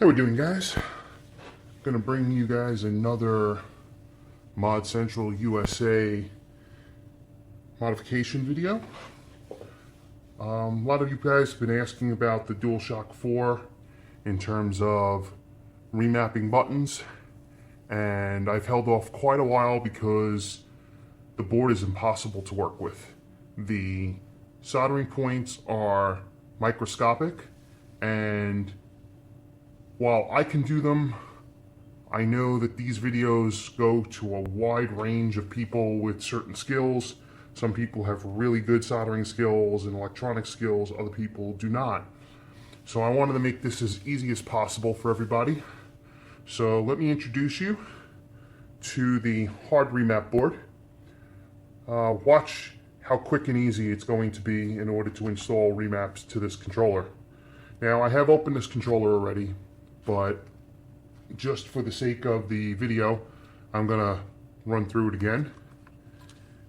How we doing, guys? Gonna bring you guys another Mod Central USA modification video. A lot of you guys have been asking about the DualShock 4 in terms of remapping buttons, and I've held off quite a while because the board is impossible to work with. The soldering points are microscopic, and while I can do them, I know that these videos go to a wide range of people with certain skills. Some people have really good soldering skills and electronic skills, other people do not. So I wanted to make this as easy as possible for everybody. So let me introduce you to the hard remap board. Watch how quick and easy it's going to be in order to install remaps to this controller. Now, I have opened this controller already, but just for the sake of the video, I'm gonna run through it again.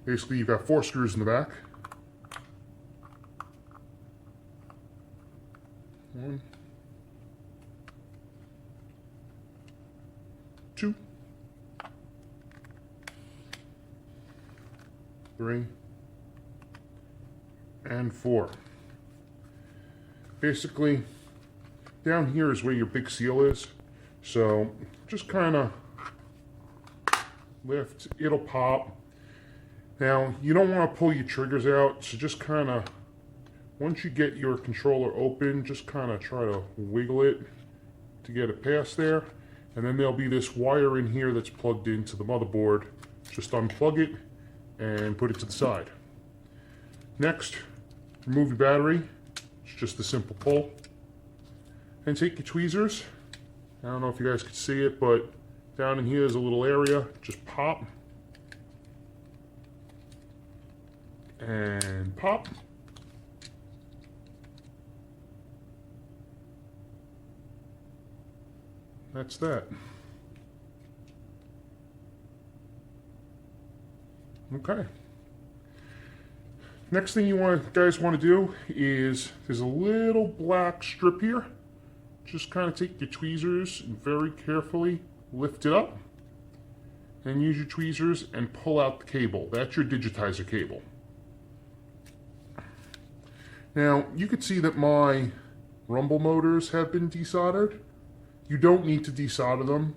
Basically, you've got 4 screws in the back. 1, 2, 3, and 4. Basically, down here is where your big seal is. So just kind of lift, it'll pop. Now, you don't want to pull your triggers out, so just kind of, once you get your controller open, just kind of try to wiggle it to get it past there. And then there'll be this wire in here that's plugged into the motherboard. Just unplug it and put it to the side. Next, remove your battery. It's just a simple pull. And take your tweezers. I don't know if you guys can see it, but down in here is a little area. Just pop. And pop. That's that. Okay. Next thing you guys want to do is, there's a little black strip here. Just kind of take your tweezers and very carefully lift it up. And use your tweezers and pull out the cable. That's your digitizer cable. Now, you can see that my rumble motors have been desoldered. You don't need to desolder them,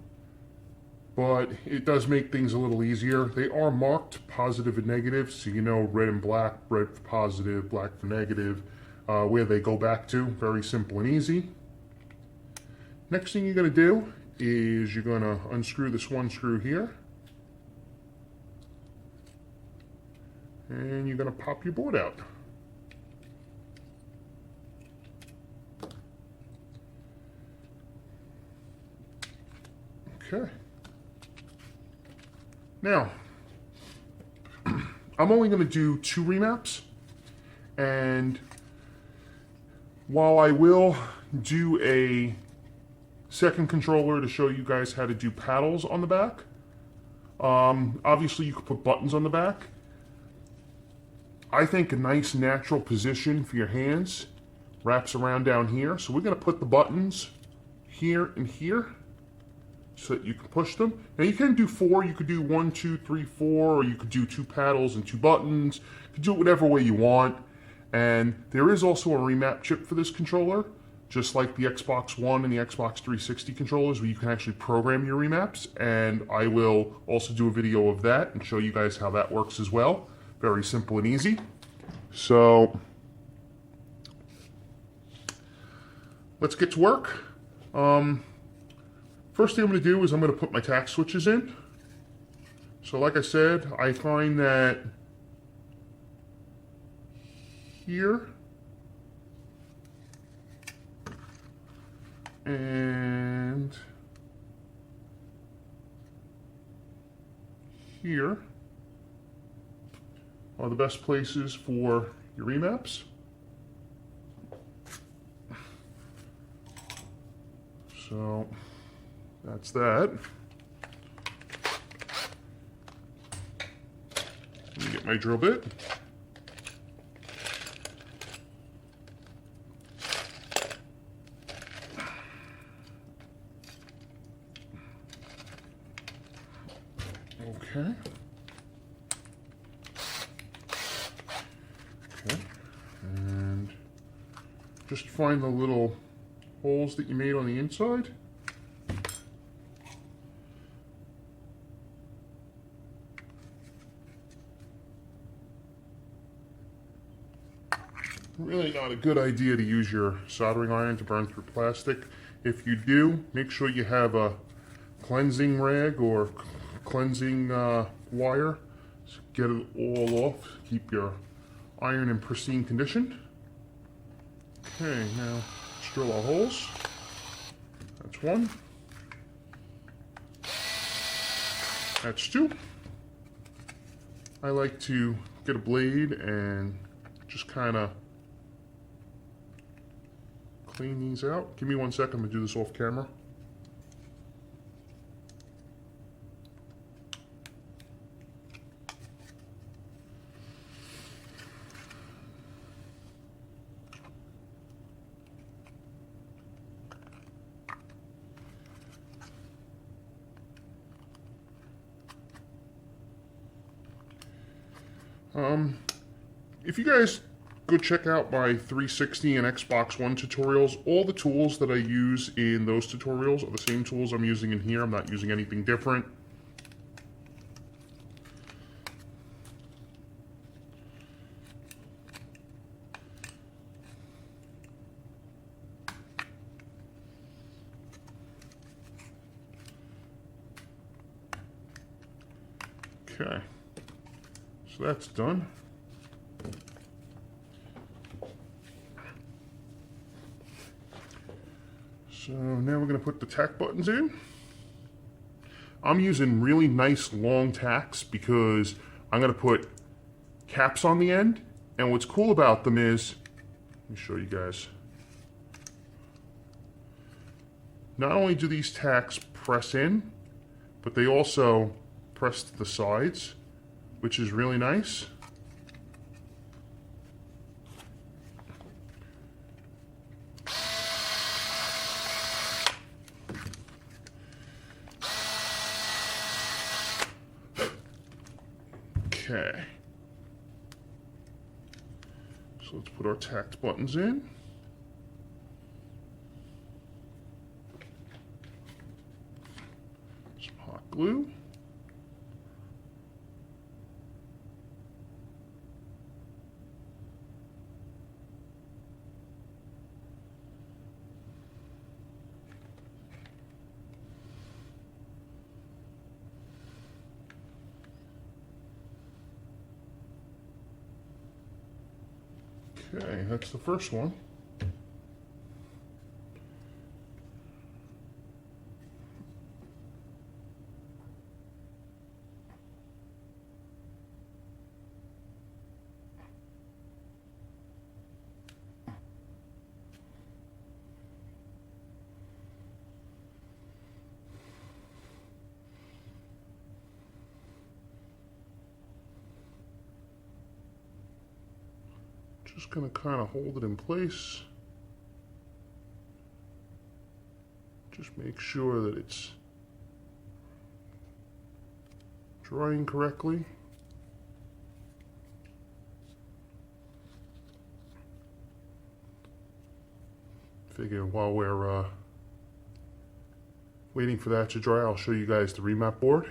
but it does make things a little easier. They are marked positive and negative, so you know red and black, red for positive, black for negative, where they go back to. Very simple and easy. Next thing you're going to do is you're going to unscrew this one screw here. And you're going to pop your board out. Okay. Now, I'm only going to do 2 remaps, and while I will do a second controller to show you guys how to do paddles on the back, obviously you could put buttons on the back. I think a nice natural position for your hands wraps around down here, so we're going to put the buttons here and here, so that you can push them. Now you can do 4, you could do 1, 2, 3, 4, or you could do 2 paddles and 2 buttons. You could do it whatever way you want. And there is also a remap chip for this controller, just like the Xbox One and the Xbox 360 controllers, where you can actually program your remaps. And I will also do a video of that and show you guys how that works as well. Very simple and easy. So let's get to work. First thing I'm going to do is I'm going to put my Tacts switches in. So like I said, I find that here and here are the best places for your remaps. So that's that. Let me get my drill bit. Okay. Okay. And just find the little holes that you made on the inside. Really not a good idea to use your soldering iron to burn through plastic. If you do, make sure you have a cleansing rag or cleansing wire. So get it all off. Keep your iron in pristine condition. Okay, now let's drill our holes. That's one. That's two. I like to get a blade and just kind of clean these out. Give me 1 second, I'm going to do this off camera. If you guys go check out my 360 and Xbox One tutorials, all the tools that I use in those tutorials are the same tools I'm using in here. I'm not using anything different. Okay, so that's done. So now we're going to put the tack buttons in. I'm using really nice long tacks because I'm going to put caps on the end. And what's cool about them is, let me show you guys. Not only do these tacks press in, but they also press to the sides, which is really nice. Okay, so let's put our tacked buttons in. Some hot glue. Okay, that's the first one. Just going to kind of hold it in place. Just make sure that it's drying correctly. Figure while we're waiting for that to dry, I'll show you guys the remap board.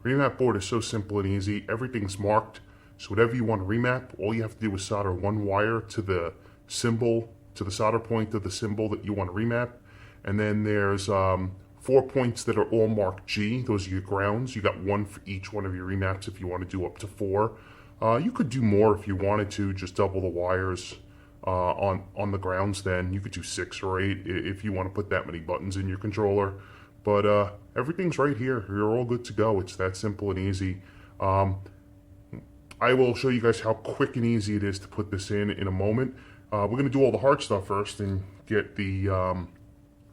Remap board is so simple and easy. Everything's marked. So whatever you want to remap, all you have to do is solder one wire to the symbol, to the solder point of the symbol that you want to remap. And then there's 4 points that are all marked G. Those are your grounds. You got one for each one of your remaps if you want to do up to 4. You could do more if you wanted to, just double the wires on the grounds then. You could do 6 or 8 if you want to put that many buttons in your controller. But everything's right here. You're all good to go. It's that simple and easy. I will show you guys how quick and easy it is to put this in a moment. We're going to do all the hard stuff first and get the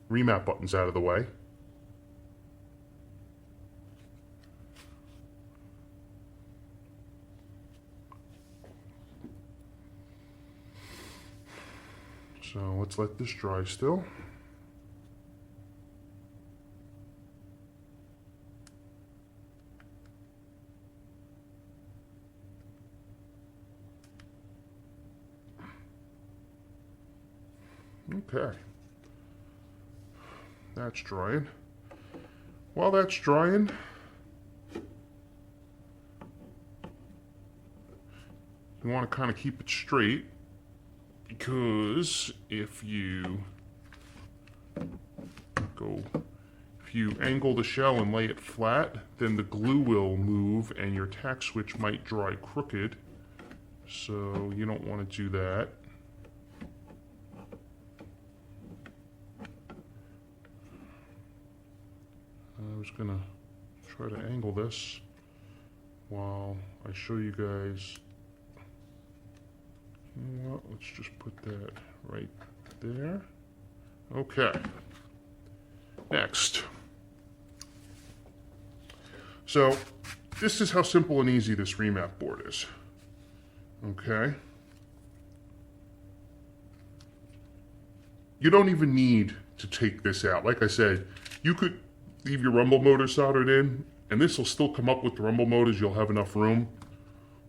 remap buttons out of the way. So let's let this dry still. Okay. That's drying. While that's drying, you want to kind of keep it straight, because if you angle the shell and lay it flat, then the glue will move and your tack switch might dry crooked. So you don't want to do that. I was gonna try to angle this while I show you guys. You know what? Let's just put that right there. Okay. Next. So this is how simple and easy this remap board is. Okay. You don't even need to take this out. Like I said, you could leave your rumble motor soldered in, and this will still come up with the rumble motors. You'll have enough room.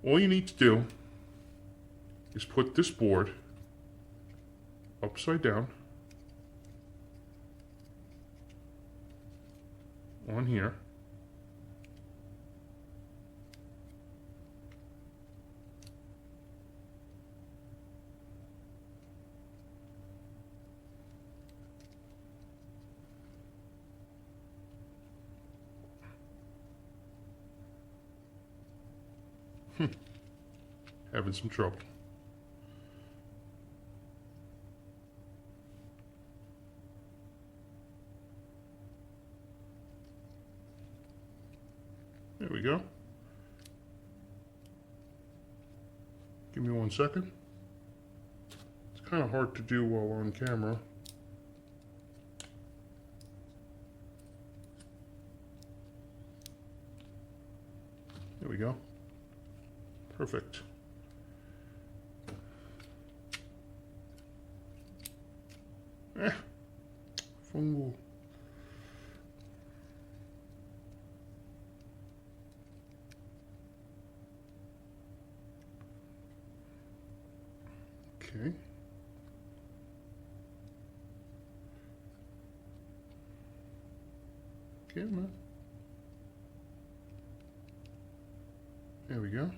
All you need to do is put this board upside down on here. Having some trouble. There we go. Give me 1 second. It's kind of hard to do while on camera. There we go. Perfect. Fungal. Okay. Camera. There we go.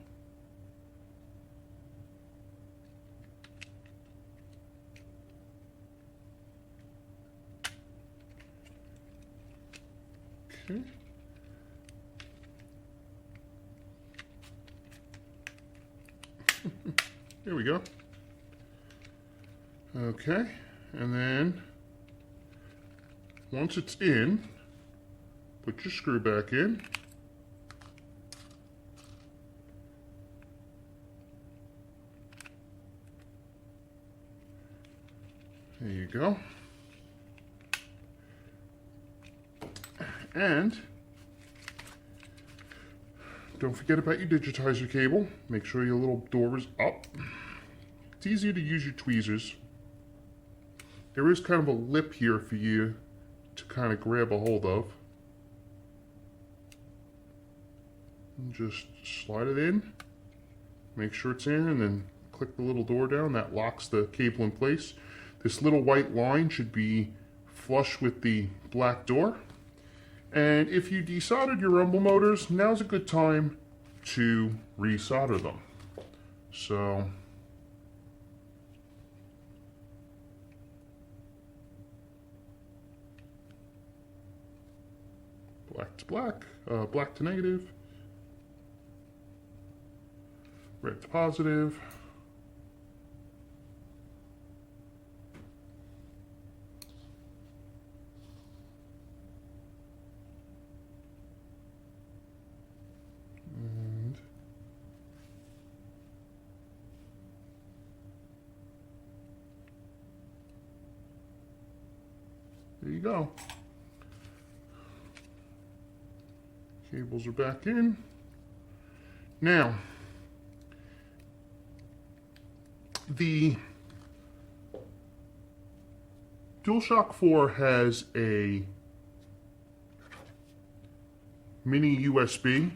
Okay. There we go. Okay, and then once it's in, put your screw back in. There you go. And don't forget about your digitizer cable. Make sure your little door is up. It's easier to use your tweezers. There is kind of a lip here for you to kind of grab a hold of. And just slide it in. Make sure it's in, and then click the little door down. That locks the cable in place. This little white line should be flush with the black door. And if you desoldered your rumble motors, now's a good time to resolder them. So black to black, black to negative, red to positive. There you go. Cables are back in. Now, the DualShock 4 has a mini USB,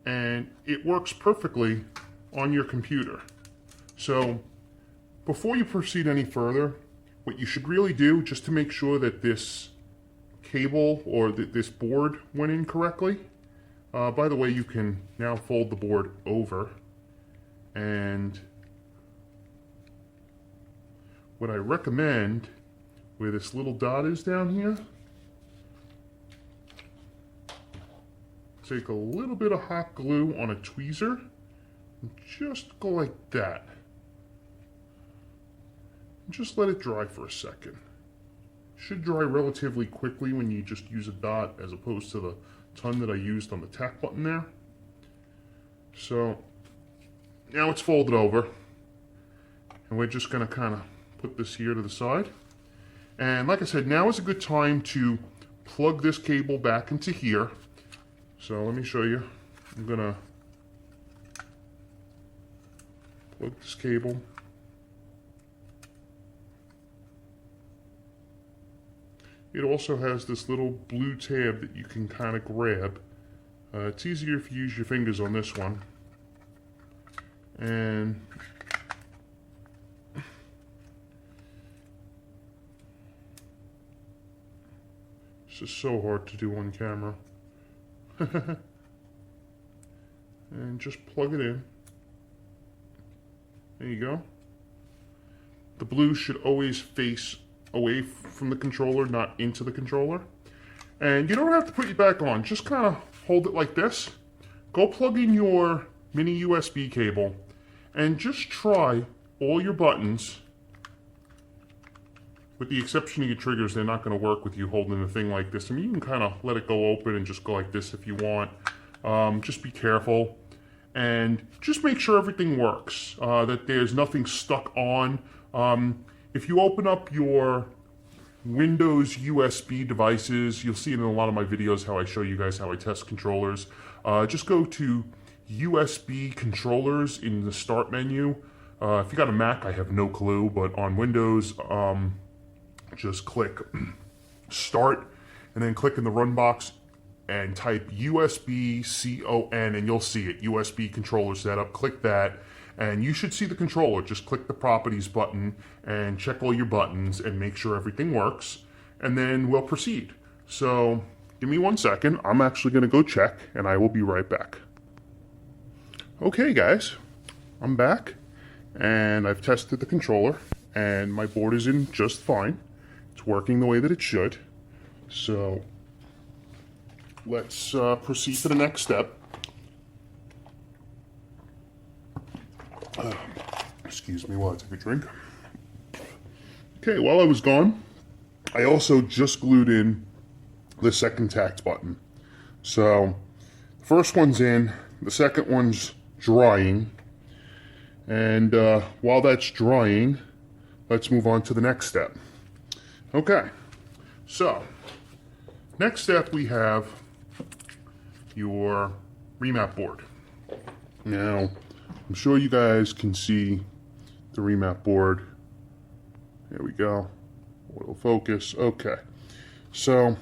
and it works perfectly on your computer. So, before you proceed any further, what you should really do, just to make sure that this cable or this board went in correctly. By the way, you can now fold the board over, and what I recommend, where this little dot is down here, take a little bit of hot glue on a tweezer and just go like that. And just let it dry for a second. Should dry relatively quickly when you just use a dot as opposed to the ton that I used on the tack button there. So now it's folded over, and we're just going to kind of put this here to the side. And like I said, now is a good time to plug this cable back into here. So let me show you. I'm going to plug this cable. It also has this little blue tab that you can kind of grab. It's easier if you use your fingers on this one. And this is so hard to do on camera. And just plug it in. There you go. The blue should always face away from the controller, not into the controller. And you don't have to put it back on. Just kind of hold it like this. Go plug in your mini USB cable and just try all your buttons. With the exception of your triggers, they're not going to work with you holding a thing like this. I mean, you can kind of let it go open and just go like this if you want. Just be careful. And just make sure everything works, that there's nothing stuck on. If you open up your Windows USB devices, you'll see it in a lot of my videos how I show you guys how I test controllers. Just go to USB controllers in the start menu. If you got a Mac, I have no clue, but on Windows, just click start and then click in the run box and type USB-CON and you'll see it, USB controller setup. Click that and you should see the controller. Just click the properties button and check all your buttons and make sure everything works, and then we'll proceed. So give me 1 second. I'm actually going to go check and I will be right back. Okay guys, I'm back and I've tested the controller and my board is in just fine. It's working the way that it should. So let's proceed to the next step. Excuse me while I take a drink. Okay, while I was gone, I also just glued in the second Tacts button. So the first one's in, the second one's drying, and while that's drying, let's move on to the next step. Okay, so next step we have your remap board. Now, I'm sure you guys can see the remap board. There we go. Auto focus. Okay, so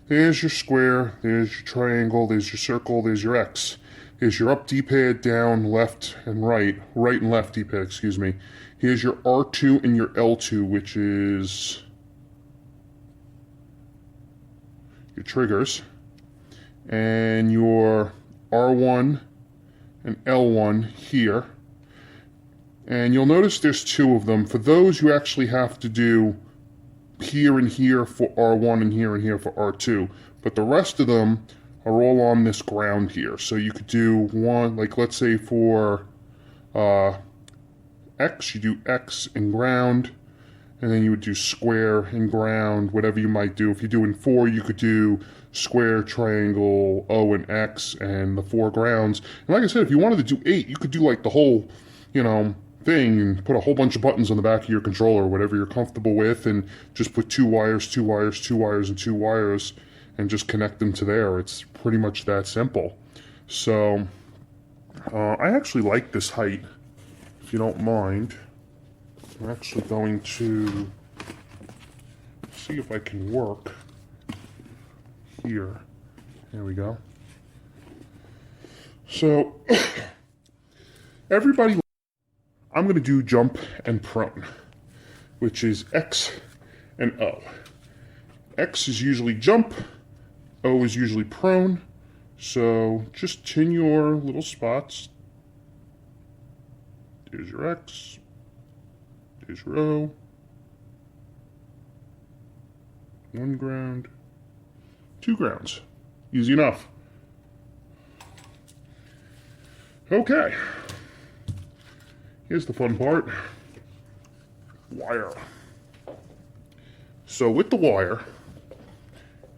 there's your square, there's your triangle, there's your circle, there's your X. Here's your up D-pad, down, left, and right and left D-pad, excuse me. Here's your R2 and your L2, which is your triggers, and your R1 and L1 here. And you'll notice there's two of them. For those, you actually have to do here and here for R1 and here for R2. But the rest of them are all on this ground here. So you could do one, like let's say for X, you do X and ground, and then you would do square and ground, whatever you might do. If you're doing 4, you could do square, triangle, O, and X, and the 4 grounds. And like I said, if you wanted to do 8, you could do like the whole, thing and put a whole bunch of buttons on the back of your controller, whatever you're comfortable with, and just put 2 wires, 2 wires, 2 wires, and 2 wires, and just connect them to there. It's pretty much that simple. So, I actually like this height, if you don't mind. I'm actually going to see if I can work here. There we go. So, everybody, I'm going to do jump and prone, which is X and O. X is usually jump, O is usually prone, so just tin your little spots. There's your X, there's your O, 1 ground, 2 grounds. Easy enough. Okay, here's the fun part. Wire. So with the wire,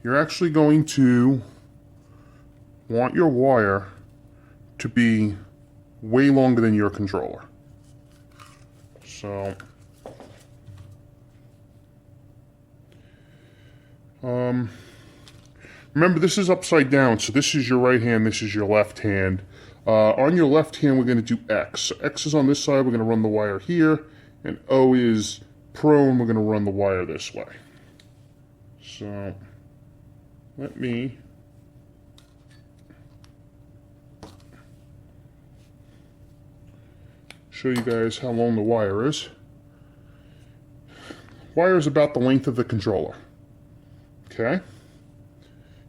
you're actually going to want your wire to be way longer than your controller. So, remember this is upside down, so this is your right hand, this is your left hand. On your left hand, we're going to do X. So X is on this side, we're going to run the wire here, and O is prone, we're going to run the wire this way. So, let me show you guys how long the wire is. Wire is about the length of the controller. Okay? And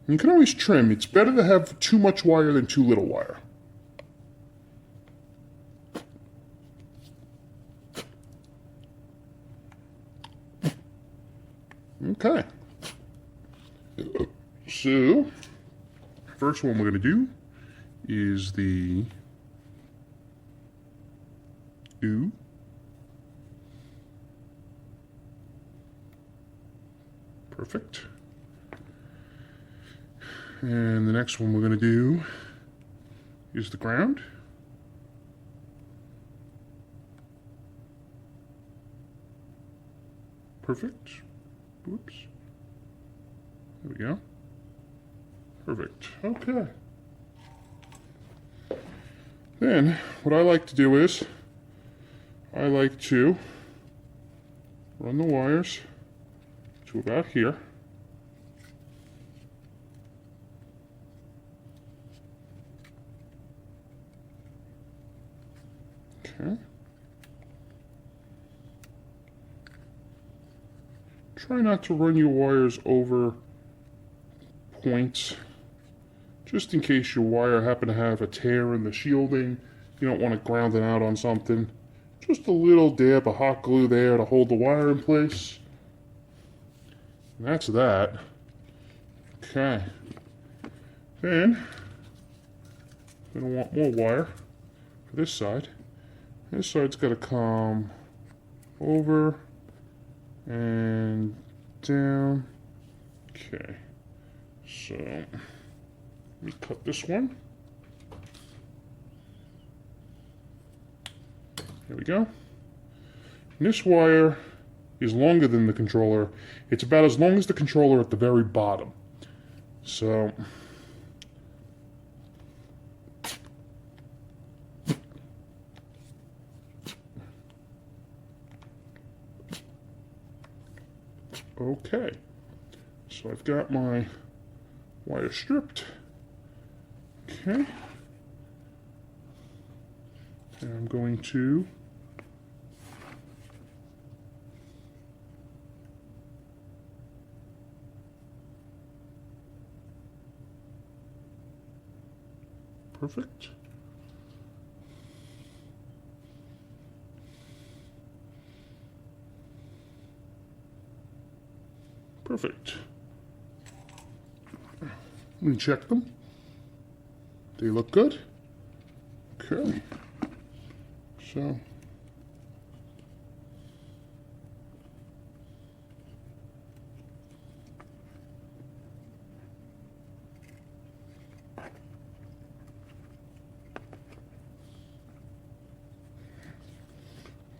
you can always trim. It's better to have too much wire than too little wire. Okay. So, first one we're going to do is the U. Perfect. And the next one we're going to do is the ground. Perfect. Whoops. There we go. Perfect. Okay. Then, what I like to do is, I like to run the wires to about here. Okay. Try not to run your wires over points, just in case your wire happen to have a tear in the shielding. You don't want to ground it out on something. Just a little dab of hot glue there to hold the wire in place. And that's that. Okay. Then, I'm going to want more wire for this side. This side's got to come over and down. Okay. So, let me cut this one. There we go. And this wire is longer than the controller. It's about as long as the controller at the very bottom. So, okay. So I've got my wire stripped. Okay. And I'm going to perfect. Perfect. Let me check them. They look good. Okay. So,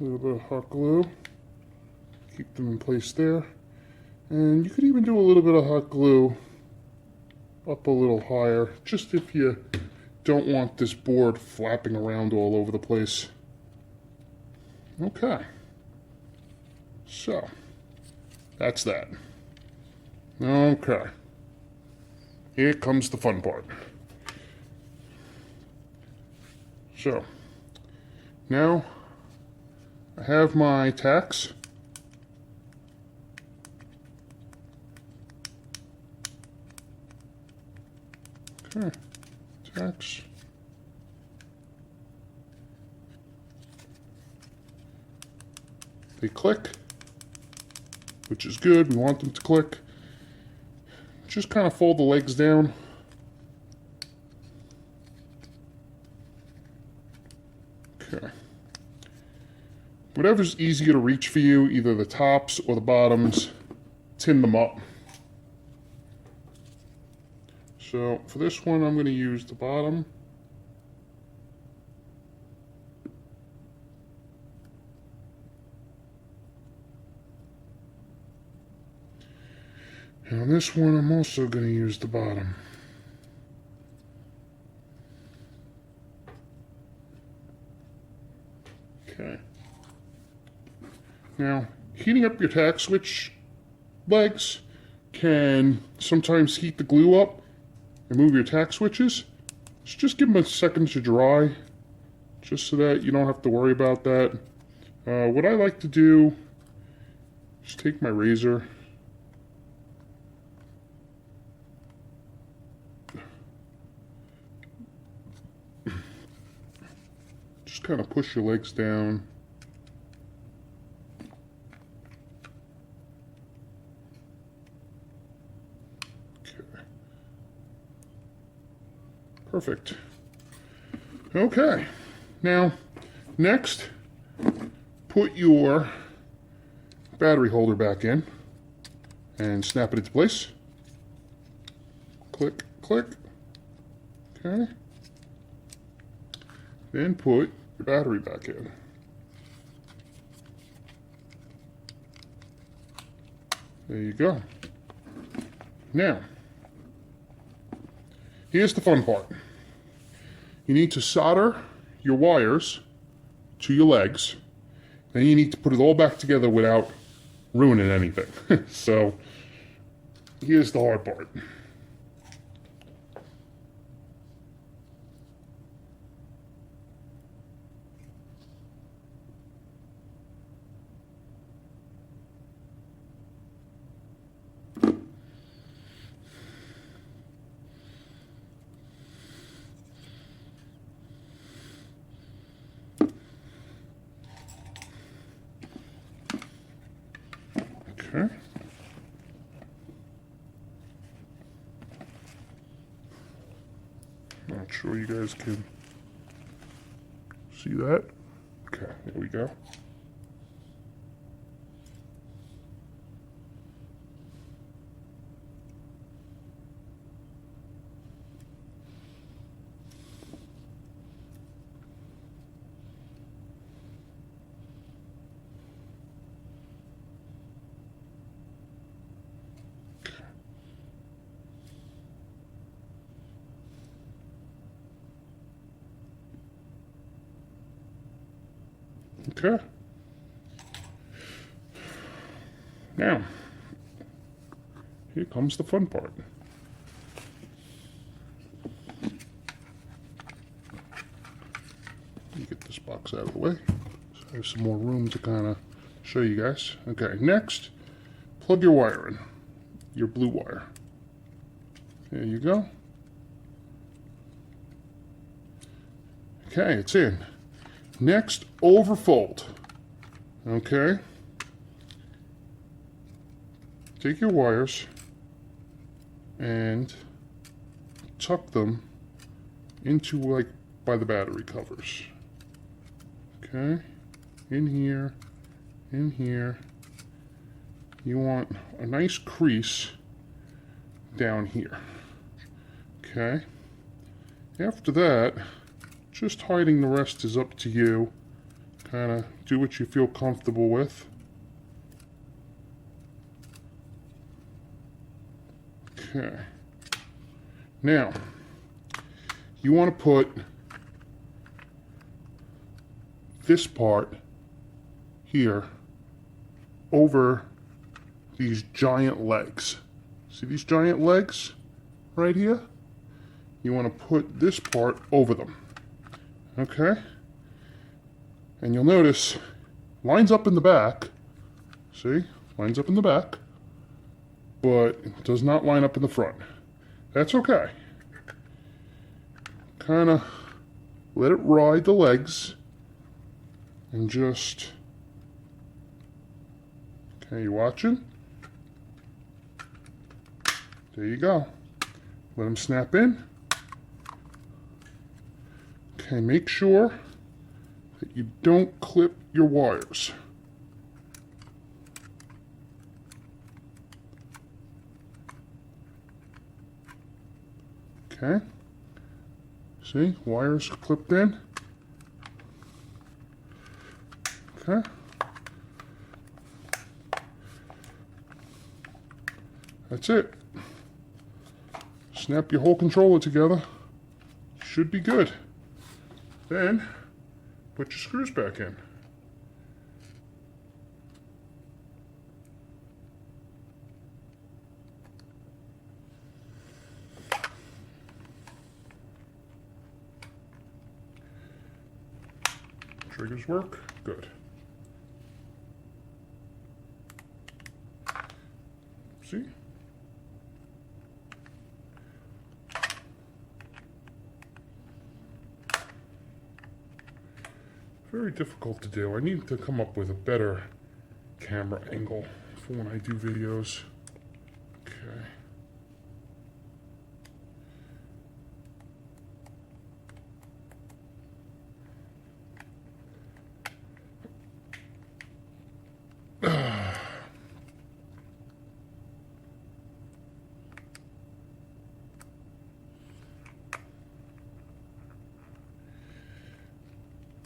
a little bit of hot glue, keep them in place there. And you could even do a little bit of hot glue up a little higher, just if you don't want this board flapping around all over the place. Okay. So, that's that. Okay. Here comes the fun part. So, now I have my tacks Okay, tacks. They click, which is good. We want them to click. Just kind of fold the legs down. Okay. Whatever's easier to reach for you, either the tops or the bottoms, tin them up. So for this one, I'm going to use the bottom. And on this one, I'm also going to use the bottom. Okay. Now, heating up your tack switch legs can sometimes heat the glue up and move your tack switches. So just give them a second to dry, just so that you don't have to worry about that. What I like to do is take my razor, just kind of push your legs down. Perfect. Okay, now next, put your battery holder back in and snap it into place. Click, click. Okay. Then put your battery back in. There you go. Now, here's the fun part. You need to solder your wires to your legs. Then you need to put it all back together without ruining anything. So, here's the hard part. Okay. Not sure you guys can see that. Okay, there we go. Okay. Now, here comes the fun part. Let me get this box out of the way, so I have some more room to kind of show you guys. Okay, next, plug your wire in, your blue wire. There you go. Okay, it's in. Next, overfold. Okay. Take your wires and tuck them into, like, by the battery covers. Okay. In here, in here. You want a nice crease down here. Okay. After that, just hiding the rest is up to you. Kind of do what you feel comfortable with. Okay. Now, you want to put this part here over these giant legs. See these giant legs right here? You want to put this part over them. Okay, and you'll notice lines up in the back. See, lines up in the back, but it does not line up in the front. That's okay. kind of let it ride the legs and just, okay, you watching? There you go. Let them snap in. Okay, make sure that you don't clip your wires. Okay, see, wires clipped in. Okay. That's it. Snap your whole controller together. Should be good. Then, put your screws back in. Triggers work? Good. See? Very difficult to do. I need to come up with a better camera angle for when I do videos. Okay.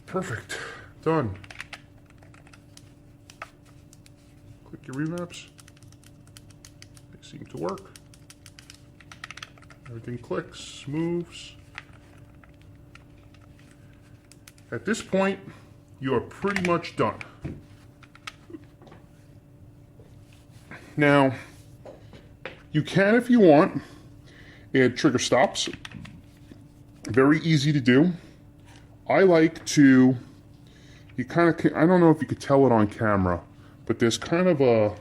Perfect. Done. Click your remaps. They seem to work. Everything clicks, moves. At this point, you are pretty much done. Now, you can, if you want, add trigger stops. Very easy to do. I like to, you kind of, I don't know if you could tell it on camera, but there's kind of a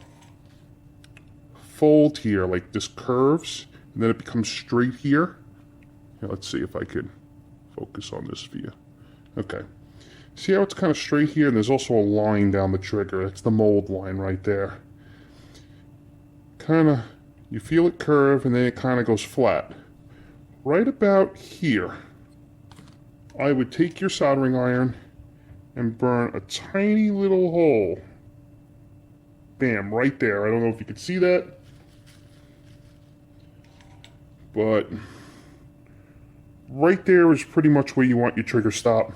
fold here, like this curves, and then it becomes straight here. Here, let's see if I could focus on this for you. Okay. See how it's kind of straight here, and there's also a line down the trigger. It's the mold line right there. Kind of, you feel it curve, and then it kind of goes flat. Right about here, I would take your soldering iron and burn a tiny little hole. Bam, right there. I don't know if you could see that, but right there is pretty much where you want your trigger stop.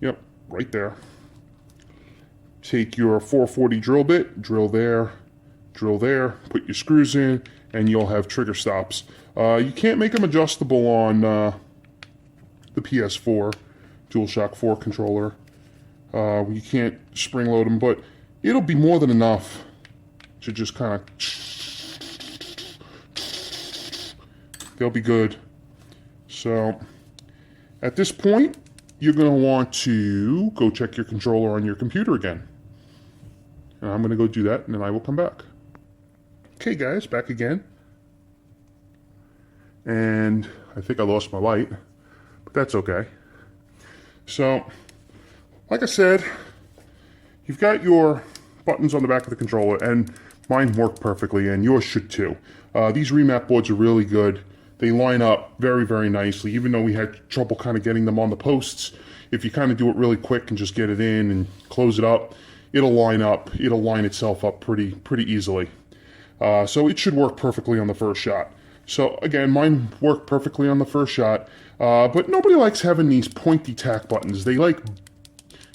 Yep, right there. Take your 440 drill bit, drill there, put your screws in, and you'll have trigger stops. You can't make them adjustable on the PS4 DualShock 4 controller. You can't spring load them, but it'll be more than enough to just kind of, they'll be good. So at this point, you're going to want to go check your controller on your computer again. And I'm going to go do that, and then I will come back. Okay guys, back again. And I think I lost my light, but that's okay. So, like I said, you've got your buttons on the back of the controller, and mine work perfectly, and yours should too. These remap boards are really good. They line up very, very nicely, even though we had trouble kind of getting them on the posts. If you kind of do it really quick and just get it in and close it up, it'll line up. It'll line itself up pretty easily. So it should work perfectly on the first shot. So again, mine worked perfectly on the first shot, but nobody likes having these pointy tack buttons. They like,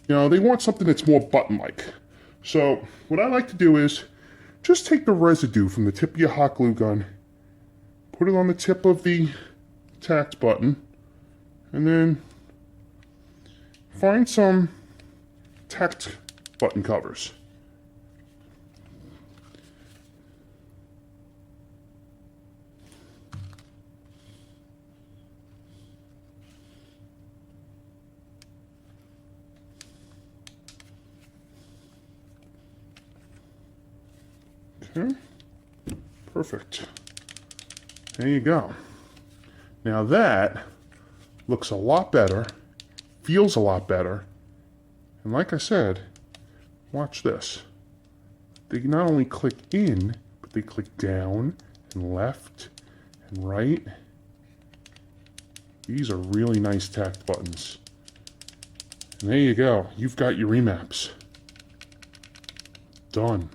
they want something that's more button-like. So what I like to do is just take the residue from the tip of your hot glue gun, put it on the tip of the Tacts button, and then find some Tacts button covers. Okay, perfect. There you go. Now that looks a lot better, feels a lot better, and like I said, watch this. They not only click in, but they click down and left and right. These are really nice tact buttons. And there you go. You've got your remaps. Done.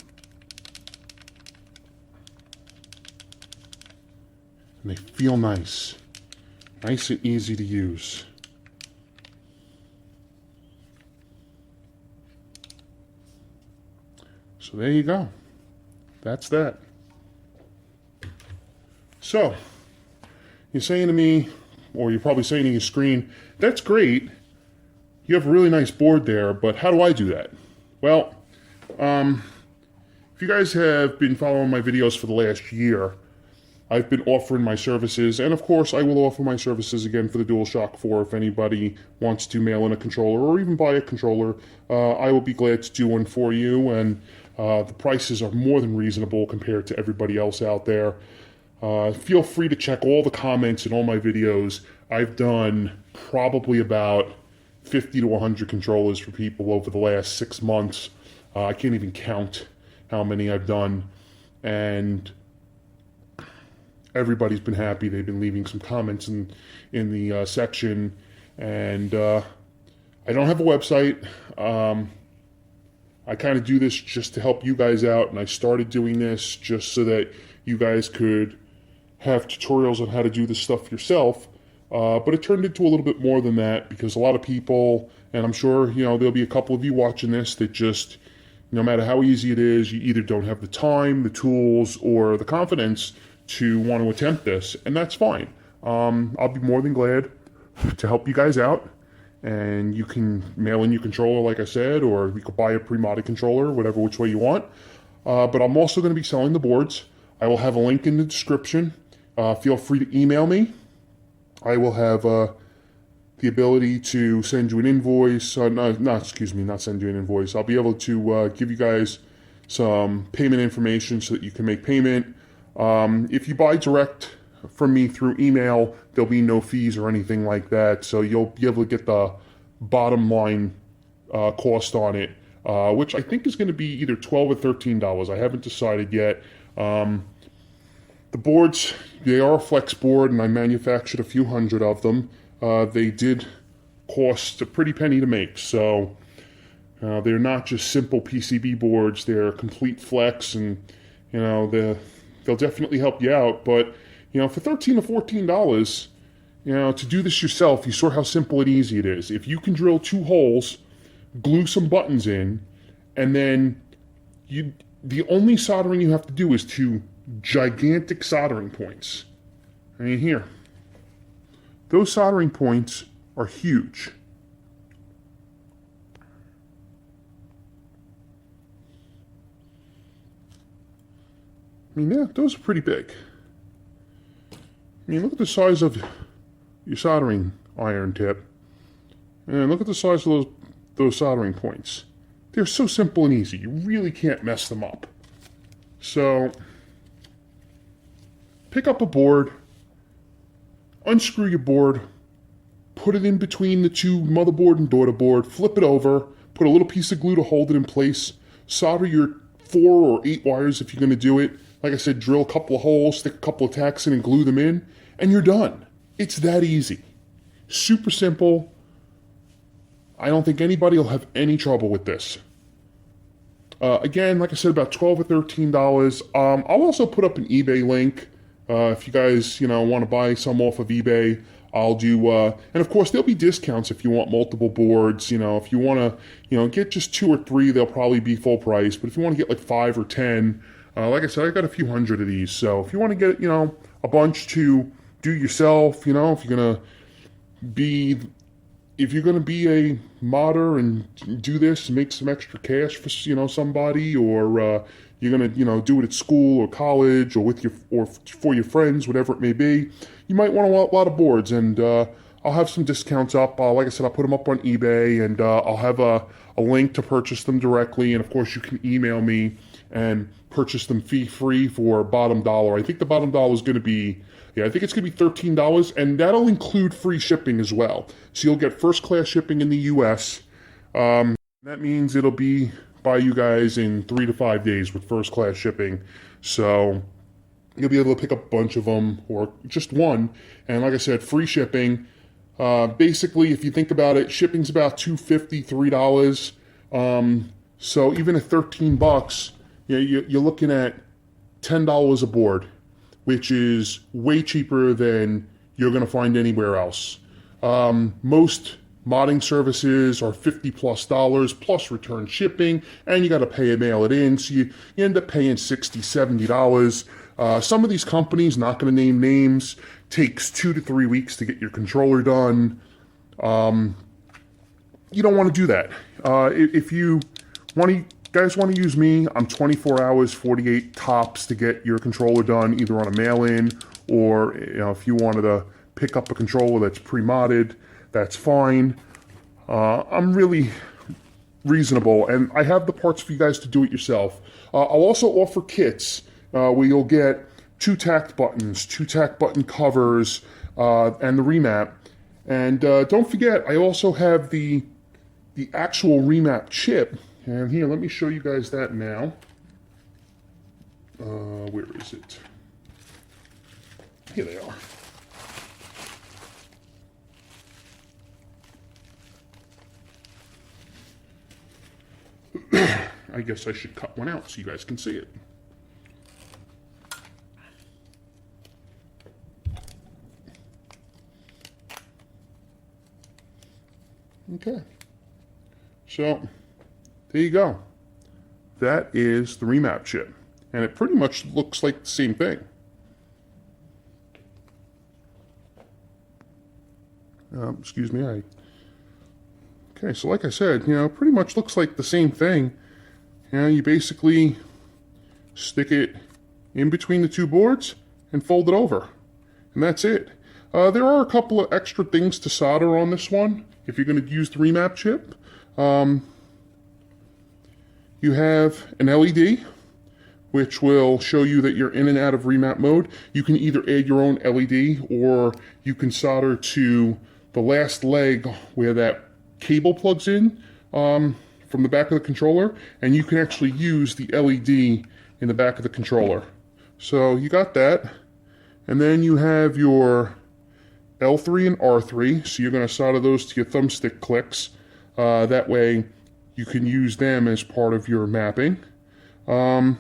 And they feel nice. Nice and easy to use. So there you go. That's that. So, you're saying to me, or you're probably saying to your screen, that's great. You have a really nice board there, but how do I do that? Well, if you guys have been following my videos for the last year, I've been offering my services, and of course I will offer my services again for the DualShock 4 if anybody wants to mail in a controller or even buy a controller. I will be glad to do one for you, and the prices are more than reasonable compared to everybody else out there. Feel free to check all the comments in all my videos. I've done probably about 50 to 100 controllers for people over the last 6 months. I can't even count how many I've done, and everybody's been happy. They've been leaving some comments in the section, and I don't have a website. I kind of do this just to help you guys out, and I started doing this just so that you guys could have tutorials on how to do this stuff yourself, but it turned into a little bit more than that, because a lot of people, and I'm sure, you know, there'll be a couple of you watching this that just, no matter how easy it is, you either don't have the time, the tools, or the confidence to want to attempt this, and that's fine. I'll be more than glad to help you guys out, and you can mail in your controller, like I said, or you could buy a pre-modded controller, whatever which way you want. But I'm also going to be selling the boards. I will have a link in the description. Feel free to email me. I will have the ability to send you an invoice. Not send you an invoice. I'll be able to give you guys some payment information so that you can make payment. If you buy direct from me through email, there'll be no fees or anything like that, so you'll be able to get the bottom line cost on it, which I think is going to be either $12 or $13. I haven't decided yet. The boards, they are a flex board, and I manufactured a few hundred of them. They did cost a pretty penny to make, so they're not just simple PCB boards. They're complete flex, and you know, they'll definitely help you out. But you know, for $13 or $14, you know, to do this yourself, you saw how simple and easy it is. If you can drill 2 holes, glue some buttons in, and then the only soldering you have to do is 2 gigantic soldering points. I mean, here, those soldering points are huge. I mean, yeah, those are pretty big. I mean, look at the size of your soldering iron tip, and look at the size of those soldering points. They're so simple and easy. You really can't mess them up. So, pick up a board, unscrew your board, put it in between the 2 motherboard and daughter board, flip it over, put a little piece of glue to hold it in place, solder your 4 or 8 wires if you're going to do it. Like I said, drill a couple of holes, stick a couple of tacks in and glue them in, and you're done. It's that easy. Super simple. I don't think anybody will have any trouble with this. Again, like I said, about $12 or $13. I'll also put up an eBay link. If you guys, you know, want to buy some off of eBay, I'll do, and of course there'll be discounts if you want multiple boards. You know, if you want to, you know, get just 2 or 3, they'll probably be full price. But if you want to get like 5 or 10, like I said, I got a few hundred of these. So if you want to get, you know, a bunch to do yourself, you know, if you're gonna be a modder and do this and make some extra cash for, you know, somebody, or you're gonna, you know, do it at school or college or with your, or for your friends, whatever it may be, you might want a lot of boards, and I'll have some discounts up. Like I said, I'll put them up on eBay, and I'll have a link to purchase them directly, and of course you can email me, and purchase them fee-free for bottom dollar. I think the bottom dollar is going to be, yeah, I think it's going to be $13, and that'll include free shipping as well. So you'll get first-class shipping in the U.S. That means it'll be by you guys in 3 to 5 days with first-class shipping. So you'll be able to pick up a bunch of them, or just one. And like I said, free shipping. Basically, if you think about it, shipping's about $2.50, $3. So even at $13, you're looking at $10 a board, which is way cheaper than you're going to find anywhere else. Most modding services are $50+ plus return shipping, and you got to pay to mail it in, so you end up paying $60, $70. Some of these companies, not going to name names, takes 2 to 3 weeks to get your controller done. You don't want to do that. If you guys want to use me, I'm 24 hours, 48 tops to get your controller done, either on a mail-in or if you wanted to pick up a controller that's pre-modded, that's fine. I'm really reasonable, and I have the parts for you guys to do it yourself. I'll also offer kits where you'll get 2 tact buttons, 2 tact button covers, and the remap. And don't forget, I also have the actual remap chip. And here, let me show you guys that now. Where is it? Here they are. I guess I should cut one out so you guys can see it. Okay. So, there you go. That is the remap chip. And it pretty much looks like the same thing. Excuse me, Okay, so like I said, pretty much looks like the same thing. You basically stick it in between the 2 boards and fold it over. And that's it. There are a couple of extra things to solder on this one, if you're going to use the remap chip. You have an LED, which will show you that you're in and out of remap mode. You can either add your own LED, or you can solder to the last leg where that cable plugs in from the back of the controller, and you can actually use the LED in the back of the controller. So you got that, and then you have your L3 and R3, so you're going to solder those to your thumbstick clicks. That way you can use them as part of your mapping. And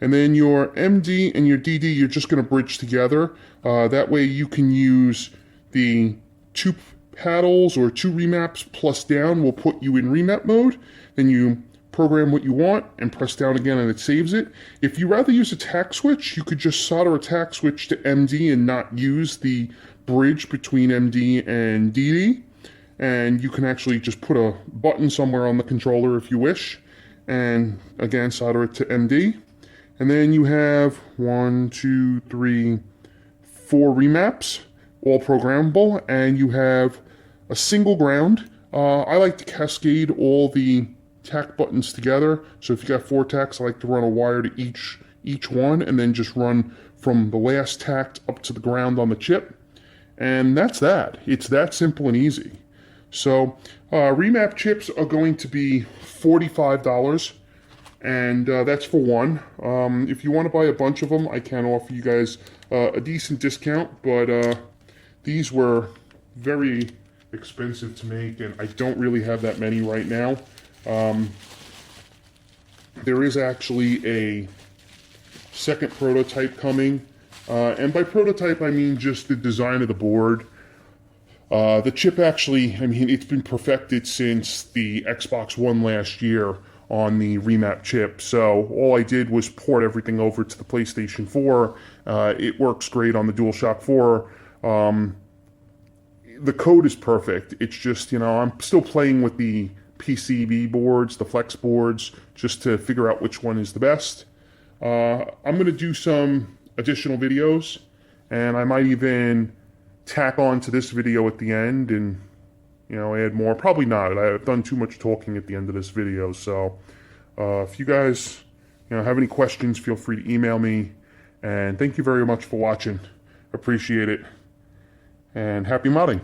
then your MD and your DD, you're just going to bridge together. That way you can use the 2 paddles or 2 remaps plus down will put you in remap mode. Then you program what you want and press down again and it saves it. If you rather use a tact switch, you could just solder a tact switch to MD and not use the bridge between MD and DD. And you can actually just put a button somewhere on the controller if you wish. And again, solder it to MD. And then you have 1, 2, 3, 4 remaps, all programmable, and you have a single ground. I like to cascade all the tact buttons together. So if you got 4 tacts, I like to run a wire to each one, and then just run from the last tact up to the ground on the chip. And that's that. It's that simple and easy. So remap chips are going to be $45. And that's for one. If you want to buy a bunch of them, I can offer you guys a decent discount, but these were very expensive to make, and I don't really have that many right now. There is actually a second prototype coming, and by prototype I mean just the design of the board. The chip actually, it's been perfected since the Xbox One last year on the remap chip, so all I did was port everything over to the PlayStation 4. It works great on the DualShock 4. The code is perfect. It's just, I'm still playing with the PCB boards, the flex boards, just to figure out which one is the best. I'm going to do some additional videos, and I might even tack on to this video at the end and add more. Probably not. I've done too much talking at the end of this video. So if you guys, have any questions, feel free to email me. And thank you very much for watching. Appreciate it. And happy modding.